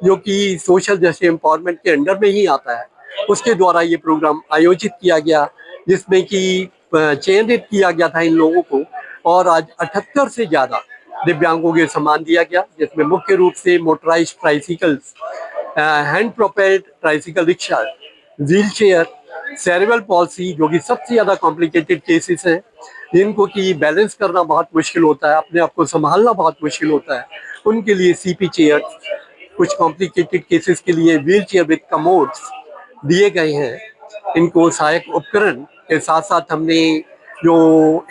जो कि सोशल जस्टिस एम्पावरमेंट के अंडर में ही आता है, उसके द्वारा ये प्रोग्राम आयोजित किया गया, जिसमें कि चयनित किया गया था इन लोगों को। और आज 78 से ज़्यादा दिव्यांगों के सम्मान दिया गया, जिसमें मुख्य रूप से motorised tricycles, hand propelled tricycle rickshaw, wheel chair, cerebral palsy, जो कि सबसे ज़्यादा कॉम्प्लिकेटेड केसेस हैं, जिनको कि बैलेंस करना बहुत मुश्किल होता है, अपने आप को संभालना बहुत मुश्किल होता है, उनके लिए सीपी चेयर, कुछ कॉम्प्लिकेटेड केसेस के लिए व्हील चेयर विद कमोड्स दिए गए हैं। इनको सहायक उपकरण के साथ साथ हमने जो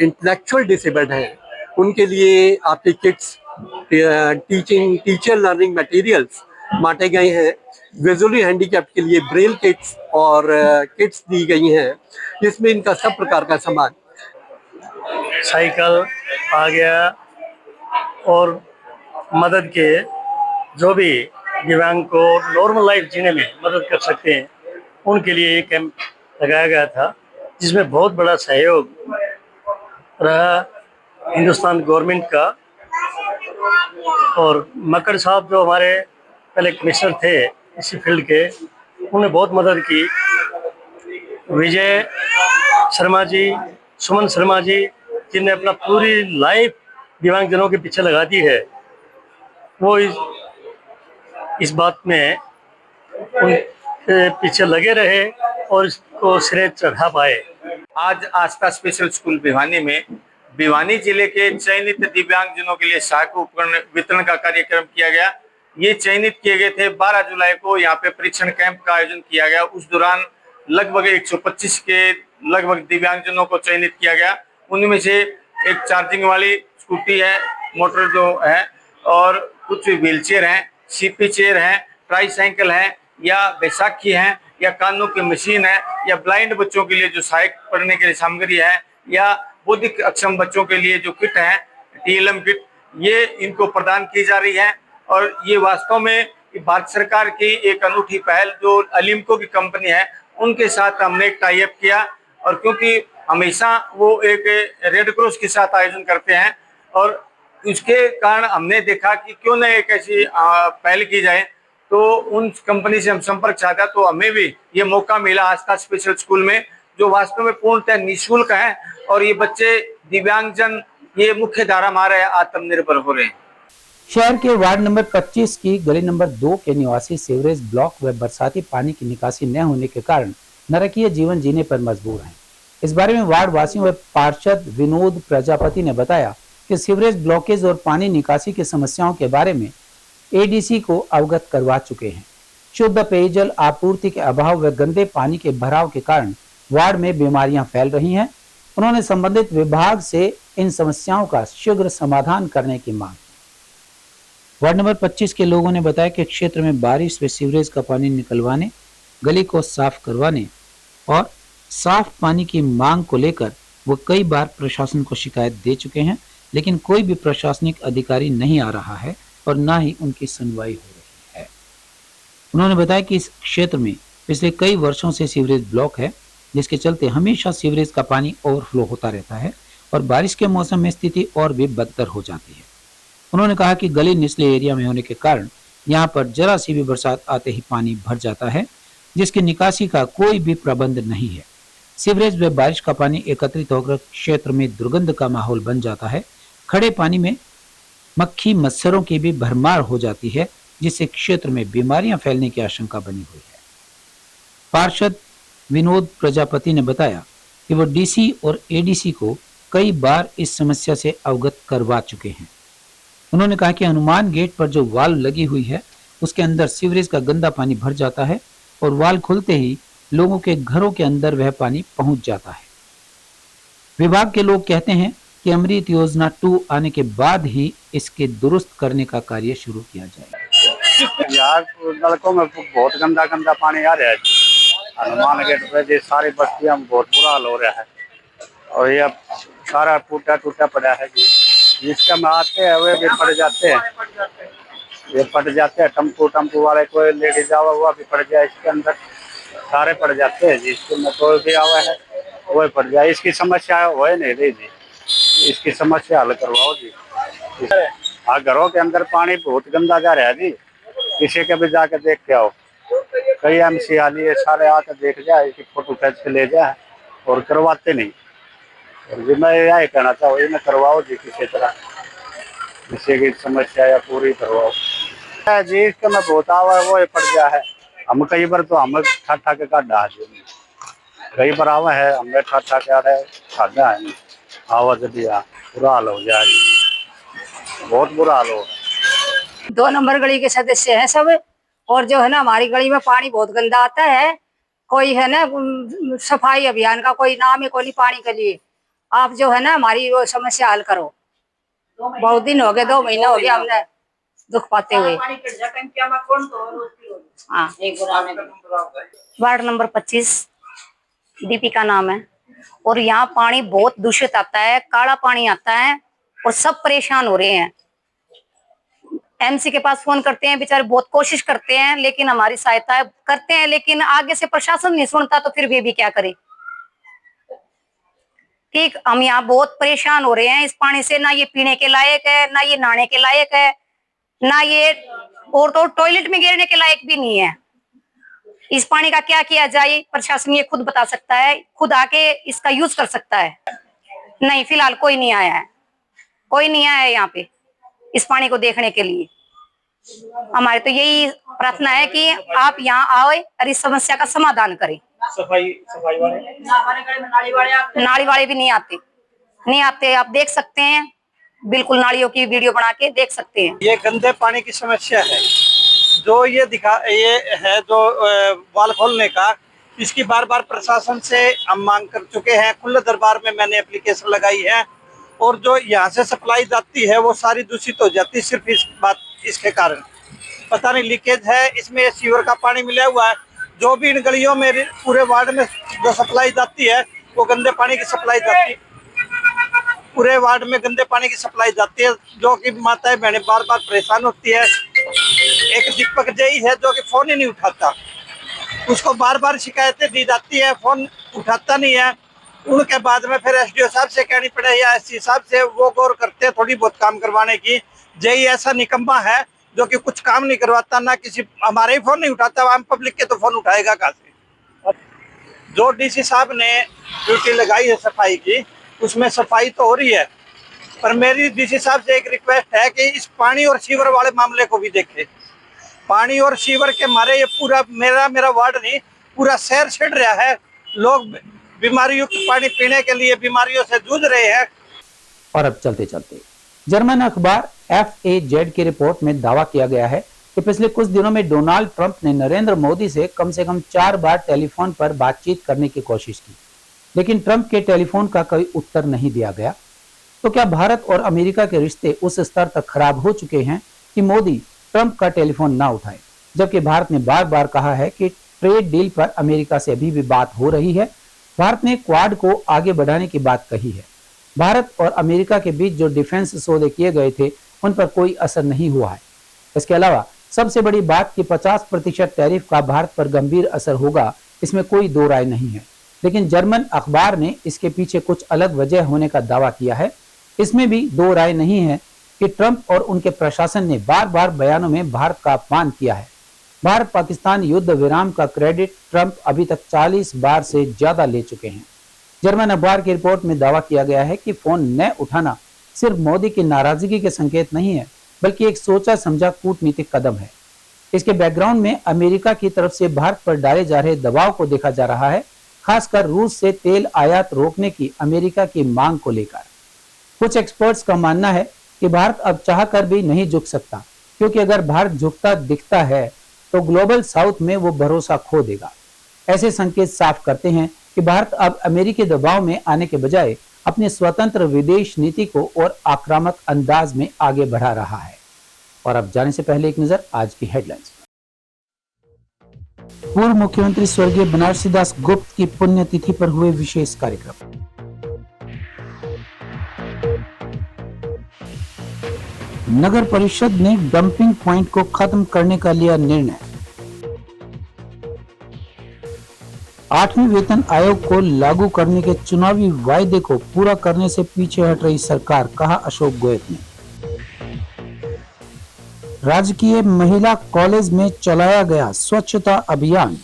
इंटेलेक्चुअल डिसेबल्ड हैं उनके लिए आपके किट्स, टीचर लर्निंग मटेरियल्स बांटे गए हैं। विजुअली हैंडीकैप के लिए ब्रेल किट्स और किट्स दी गई हैं, जिसमें इनका सब प्रकार का सामान, साइकिल आ गया और मदद के जो भी दिव्यांग को नॉर्मल लाइफ जीने में मदद कर सकते हैं, उनके लिए एक कैंप लगाया गया था, जिसमें बहुत बड़ा सहयोग रहा हिंदुस्तान गवर्नमेंट का। और मकर साहब जो हमारे पहले कमिश्नर थे इसी फील्ड के, उन्होंने बहुत मदद की। विजय शर्मा जी, सुमन शर्मा जी, जिन्हें अपना पूरी लाइफ दिव्यांगजनों के पीछे लगा दी है, वो इस बात में उनके पीछे लगे रहे और इसको सिरे चढ़ा पाए। आज आस्था स्पेशल स्कूल भिवानी में भिवानी जिले के चयनित दिव्यांगजनों के लिए सहायक उपकरण वितरण का कार्यक्रम किया गया। ये चयनित किए गए थे। 12 जुलाई को यहाँ पे परीक्षण कैंप का आयोजन किया गया। उस दौरान लगभग 125 के लगभग दिव्यांगजनों को चयनित किया गया। उनमें से एक चार्जिंग वाली स्कूटी है, मोटर जो है, और कुछ व्हीलचेयर हैं, सीपी चेयर हैं, ट्राईसाइकिल हैं, या बैसाखी हैं, या कानों की मशीन है, या ब्लाइंड बच्चों के लिए जो सहायक पढ़ने के लिए सामग्री है, या बौद्धिक अक्षम बच्चों के लिए जो किट है, TLM किट, ये इनको प्रदान की जा रही है। और ये वास्तव में भारत सरकार की एक अनूठी पहल, जो एलिम्को की कंपनी है, उनके साथ हमने एक टाई अप किया। और क्योंकि हमेशा वो एक रेड क्रॉस के साथ आयोजन करते हैं, और उसके कारण हमने देखा कि क्यों न एक ऐसी पहल की जाए। तो उन कंपनी से हम संपर्क चाहता, तो हमें भी ये मौका मिला आस्था स्पेशल स्कूल में, जो वास्तव में पूर्णतः निःशुल्क है। और ये बच्चे दिव्यांगजन ये मुख्य धारा हमारे आत्मनिर्भर हो रहे हैं। शहर के वार्ड नंबर 25 की गली नंबर 2 के निवासी सीवरेज ब्लॉक व बरसाती पानी की निकासी न होने के कारण नरकीय जीवन जीने पर मजबूर हैं। इस बारे में वार्ड वासियों व पार्षद विनोद प्रजापति ने बताया कि सीवरेज ब्लॉकेज और पानी निकासी की समस्याओं के बारे में ADC को अवगत करवा चुके हैं। शुद्ध पेयजल आपूर्ति के अभाव व गंदे पानी के भराव के कारण वार्ड में बीमारियां फैल रही हैं। उन्होंने संबंधित विभाग से इन समस्याओं का शीघ्र समाधान करने की मांग की। वार्ड नंबर 25 के लोगों ने बताया कि क्षेत्र में बारिश व सीवरेज का पानी निकलवाने, गली को साफ करवाने और साफ पानी की मांग को लेकर वो कई बार प्रशासन को शिकायत दे चुके हैं, लेकिन कोई भी प्रशासनिक अधिकारी नहीं आ रहा है और ना ही उनकी सुनवाई हो रही है। उन्होंने बताया कि इस क्षेत्र में पिछले कई वर्षों से सीवरेज ब्लॉक है, जिसके चलते हमेशा सीवरेज का पानी ओवरफ्लो होता रहता है और बारिश के मौसम में स्थिति और भी बदतर हो जाती है। उन्होंने कहा कि गली निचले एरिया में होने के कारण यहाँ पर जरा सी भी बरसात आते ही पानी भर जाता है, जिसकी निकासी का कोई भी प्रबंध नहीं है। सीवरेज व बारिश का पानी एकत्रित होकर क्षेत्र में दुर्गंध का माहौल बन जाता है। खड़े पानी में मक्खी मच्छरों की भी भरमार हो जाती है, जिससे क्षेत्र में बीमारियां फैलने की आशंका बनी हुई है। पार्षद विनोद प्रजापति ने बताया कि वो DC और ADC को कई बार इस समस्या से अवगत करवा चुके हैं। उन्होंने कहा कि हनुमान गेट पर जो वाल्व लगी हुई है, उसके अंदर सीवरेज का गंदा पानी भर जाता है और वाल्व खुलते ही लोगों के घरों के अंदर वह पानी पहुंच जाता है। विभाग के लोग कहते हैं कि अमृत योजना 2 आने के बाद ही इसके दुरुस्त करने का कार्य शुरू किया जाएगा। यार नलकों में बहुत गंदा गंदा पानी आ रहा है। हनुमान गेट पे जी सारी बस्तियां में बहुत बुरा हाल हो रहा है और ये सारा टूटा टूटा पड़ा है जी। जिसका में आते हैं वे भी पड़ जाते हैं, ये पड़ जाते हैं। टम्पू वाले कोई लेडीज आवा हुआ भी पड़ जाए इसके अंदर, सारे पड़ जाते हैं जी। इसके में कोई भी आवा है वही पड़ जाए। इसकी समस्या हो नहीं रही जी, इसकी समस्या हल करवाओ जी। हाँ, घरों के अंदर पानी बहुत गंदा जा रहा है जी, किसी के भी जाके देख के आओ। कई MC आली है, सारे आके देख जाए, इसकी फोटो खींच के ले जाए और करवाते नहीं। और जी मैं यही कहना चाहूँ, इन्हें करवाओ जी किसी तरह, किसी की समस्या या पूरी करवाओ जी। इसके में बहुत आवा है वो पड़ गया है। हम कई बार तो हम ठा के काटा है, कई बार आवा है हमें ठा के खादा है आवाज दिया, बुरा हाल हो जाए, बहुत बुरा हाल हो। 2 नंबर गली के सदस्य हैं सब, और जो है ना हमारी गली में पानी बहुत गंदा आता है। कोई है ना सफाई अभियान का कोई नाम है कोई नहीं पानी के लिए। आप जो है ना हमारी वो समस्या हल करो। बहुत दिन हो गए, 2 महीना हो गया हमने दुख पाते हुए। हाँ, वार्ड नंबर 25 दीपिका नाम है, और यहाँ पानी बहुत दूषित आता है, काला पानी आता है और सब परेशान हो रहे हैं। MC के पास फोन करते हैं, बेचारे बहुत कोशिश करते हैं लेकिन हमारी सहायता करते हैं, लेकिन आगे से प्रशासन नहीं सुनता तो फिर वे भी क्या करें। ठीक, हम यहाँ बहुत परेशान हो रहे हैं इस पानी से। ना ये पीने के लायक है, ना ये नहाने के लायक है, ना ये और तो टॉयलेट में गिरने के लायक भी नहीं है। इस पानी का क्या किया जाए, प्रशासन ये खुद बता सकता है, खुद आके इसका यूज कर सकता है। नहीं, फिलहाल कोई नहीं आया है, कोई नहीं आया है यहाँ पे इस पानी को देखने के लिए। हमारी तो यही प्रार्थना है कि आप यहाँ आओ और इस समस्या का समाधान करें। सफाई वाले नाली वाले भी नहीं आते, आप देख सकते हैं, बिल्कुल नालियों की वीडियो बना के देख सकते हैं। ये गंदे पानी की समस्या है जो ये है जो वाल खोलने का, इसकी बार बार प्रशासन से हम मांग कर चुके हैं। खुले दरबार में मैंने एप्लीकेशन लगाई है, और जो यहाँ से सप्लाई जाती है वो सारी दूषित हो जाती है। सिर्फ इसके कारण पता नहीं लीकेज है, इसमें सीवर का पानी मिला हुआ है। जो भी इन गलियों में पूरे वार्ड में जो सप्लाई जाती है वो गंदे पानी की सप्लाई जाती है, पूरे वार्ड में गंदे पानी की सप्लाई जाती है, जो कि माताएं बहनें बार बार परेशान होती है। एक दीपक जई है जो कि फोन ही नहीं उठाता, उसको बार बार शिकायतें दी जाती है, फोन उठाता नहीं है। उनके बाद में फिर SDO साहब से कहनी पड़े या SC साहब से, वो गौर करते हैं थोड़ी बहुत काम करवाने की। जई ऐसा निकम्मा है जो कि कुछ काम नहीं करवाता, ना किसी हमारे ही फोन नहीं उठाता, आम पब्लिक के तो फोन उठाएगा कहाँ से। जो DC साहब ने ड्यूटी लगाई है सफाई की, उसमें सफाई तो हो रही है, पर मेरी DC साहब से एक रिक्वेस्ट है कि इस पानी और सीवर वाले मामले को भी देखें। पानी और सीवर के मारे ये पूरा मेरा वार्ड नहीं, पूरा शहर छिड़ रहा है। लोग बीमारी युक्त पानी पीने के लिए बीमारियों से जूझ रहे हैं। और अब चलते चलते जर्मन अखबार FAZ की रिपोर्ट में दावा किया गया है कि पिछले कुछ दिनों में डोनाल्ड ट्रंप ने नरेंद्र मोदी से कम 4 बार टेलीफोन पर बातचीत करने की कोशिश की, लेकिन ट्रंप के टेलीफोन का कोई उत्तर नहीं दिया गया। तो क्या भारत और अमेरिका के रिश्ते उस स्तर तक खराब हो चुके हैं कि मोदी ट्रंप का टेलीफोन ना उठाए, जबकि भारत ने बार बार कहा है कि ट्रेड डील पर अमेरिका से अभी भी बात हो रही है। भारत ने क्वाड को आगे बढ़ाने की बात कही है। भारत और अमेरिका के बीच जो डिफेंस सौदे किए गए थे उन पर कोई असर नहीं हुआ है। इसके अलावा सबसे बड़ी बात कि 50% टैरिफ का भारत पर गंभीर असर होगा, इसमें कोई दो राय नहीं है। लेकिन जर्मन अखबार ने इसके पीछे कुछ अलग वजह होने का दावा किया है। इसमें भी दो राय नहीं है कि ट्रंप और उनके प्रशासन ने बार बार बयानों में भारत का अपमान किया है। भारत पाकिस्तान युद्ध विराम का क्रेडिट ट्रंप अभी तक 40 बार से ज्यादा ले चुके हैं। जर्मन अखबार की रिपोर्ट में दावा किया गया है कि फोन न उठाना सिर्फ मोदी की नाराजगी के संकेत नहीं है, बल्कि एक सोचा समझा कूटनीतिक कदम है। इसके बैकग्राउंड में अमेरिका की तरफ से भारत पर डाले जा रहे दबाव को देखा जा रहा है, खासकर रूस से तेल आयात रोकने की अमेरिका की मांग को लेकर। कुछ एक्सपर्ट्स का मानना है कि भारत अब चाहकर भी नहीं झुक सकता, क्योंकि अगर भारत झुकता दिखता है तो ग्लोबल साउथ में वो भरोसा खो देगा। ऐसे संकेत साफ करते हैं कि भारत अब अमेरिकी दबाव में आने के बजाय अपनी स्वतंत्र विदेश नीति को और आक्रामक अंदाज में आगे बढ़ा रहा है। और अब जाने से पहले एक नजर आज की हेडलाइंस। पूर्व मुख्यमंत्री स्वर्गीय बनारसी दास गुप्त की पुण्यतिथि पर हुए विशेष कार्यक्रम। नगर परिषद ने डंपिंग पॉइंट को खत्म करने का लिया निर्णय। 8वें वेतन आयोग को लागू करने के चुनावी वायदे को पूरा करने से पीछे हट रही सरकार, कहा अशोक गोयत ने। राजकीय महिला कॉलेज में चलाया गया स्वच्छता अभियान।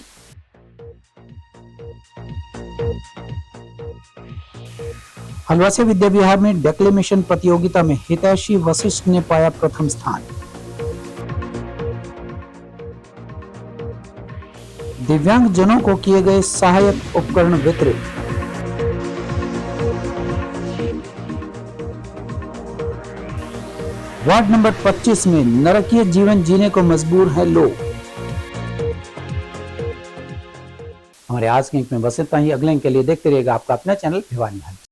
हलवासी विद्या विहार में डेक्लेमेशन प्रतियोगिता में हितैषी वशिष्ठ ने पाया प्रथम स्थान। दिव्यांग जनों को किए गए सहायक उपकरण वितरित। वार्ड नंबर 25 में नरकीय जीवन जीने को मजबूर है लोग। हमारे आज के अंक में बस इतना ही। अगले अंक के लिए देखते रहिएगा आपका अपना चैनल भिवानी हलचल।